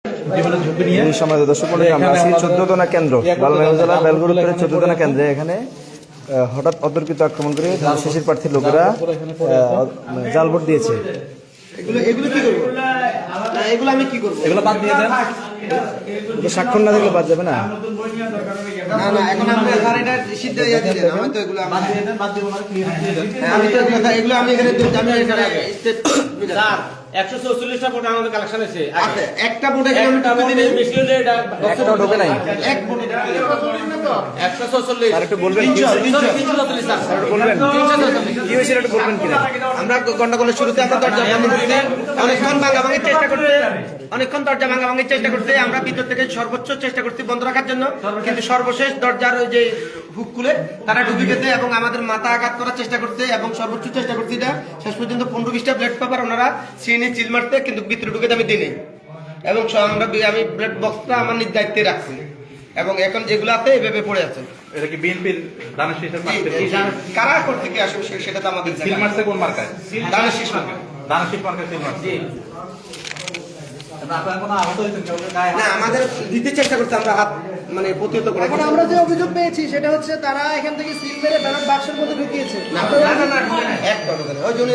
14 কেন্দ্র লালমনিরহাট জেলার বেলগড় উত্তরের 14 কেন্দ্রে এখানে হঠাৎ অতর্কিত আক্রমণ করে শিশির প্রার্থীর লোকেরা জাল ভোট দিয়েছে। স্বাক্ষর না থাকলে বাদ যাবে না। একটা ভোট আমাদের কালেকশন আছে, একটা ভোটে একটাও ঢোকে নাই। এক ভোটে 146 একটু বলবেন কি হয়েছিল, একটু বলবেন কিনা? আমরা গন্ডগোলের শুরুতে আমরা দরজা অনেকক্ষণ দরজা ভাঙাভাঙির চেষ্টা করতে আমরা ভিতর থেকে সর্বোচ্চ চেষ্টা করছি বন্ধ রাখার জন্য, কিন্তু সর্বশেষ দরজার ওই যে হুক খুলে তারা ঢুকে গেছে এবং আমাদের মাথা আঘাত করার চেষ্টা করতে এবং সর্বোচ্চ চেষ্টা করছি এটা শেষ পর্যন্ত 15-20টা ব্লেড পেপার ওনারা সিনে চিল মারতে, কিন্তু ভিতরে ঢুকে আমি দিই এবং আমি ব্লেড বক্সটা আমার নিজ দায়িত্বে রাখছি এবং এখন যেগুলো আছে এভাবে পড়ে আছে। এটা কি বিএনপির দানের শীষের কারা করতে কি আসলে সেটা তো আমাদের সিল মারছে কোন মার্কায়? দানের শীষ মার্কা। দানের শীষ মার্কায় সিল মারছে। না, আমাদের দিতে চেষ্টা করতে আমরা হাত মানে প্রতিহত করে। এখন আমরা যে অভিযোগ পেয়েছি সেটা হচ্ছে তারা এখান থেকে সিল মেরে ব্যালট বাক্সের মধ্যে ঢুকিয়েছে। না একটা ঢোকে না, ওই জন্য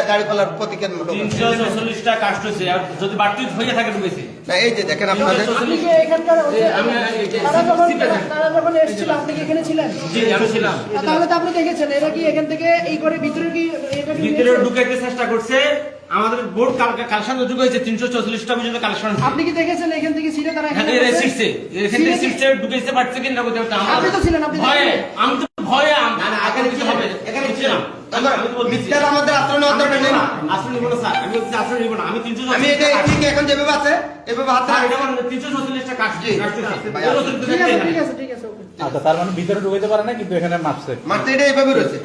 দাড়িপাল্লার প্রতীকের 344টা কাস্ট হয়েছে, আর যদি বাড়তি হয়ে থাকে ঢুকেছে না। এই যে দেখেন আপনাদের আপনি কি এখানকার তারা যখন এসেছিল আপনি কি এখানে ছিলেন? জি আমি ছিলাম। তাহলে তো আপনি দেখেছেন এরা কি এখান থেকে এই করে ভিতরে কি ভিতরে ঢুকাইতে চেষ্টা করছে। আমাদের বোর্ড কালেকশন যুগ হয়েছে 344টা পর্যন্ত কালেকশন। আপনি কি দেখেছেন এখান থেকে ছিল তারা এখানে শিখছে, এখান থেকে শিখছে ঢুকাইতে পারছে কিনা বলতে আপনি তো ছিলেন, আপনি ভয়ে আমি তো ভয়ে আগে কিছু হবে এখানে ছিলাম। মিথ্যার আমাদের আশ্রয় নেওয়ার দরকার নেই। আশ্রয় নিব না স্যার, আমি বলছি আশ্রয় নিব না। আমি 344 আমি এটা ঠিক এখন যেভাবে আছে এভাবে হাত এটা 344টা কাস্ট। ঠিক আছে ঠিক আছে ওকে। আচ্ছা, তার মানে ভিতরে ঢুকাইতে পারে না, কিন্তু এখানে মারছে। মারতে এটা এইভাবে রয়েছে।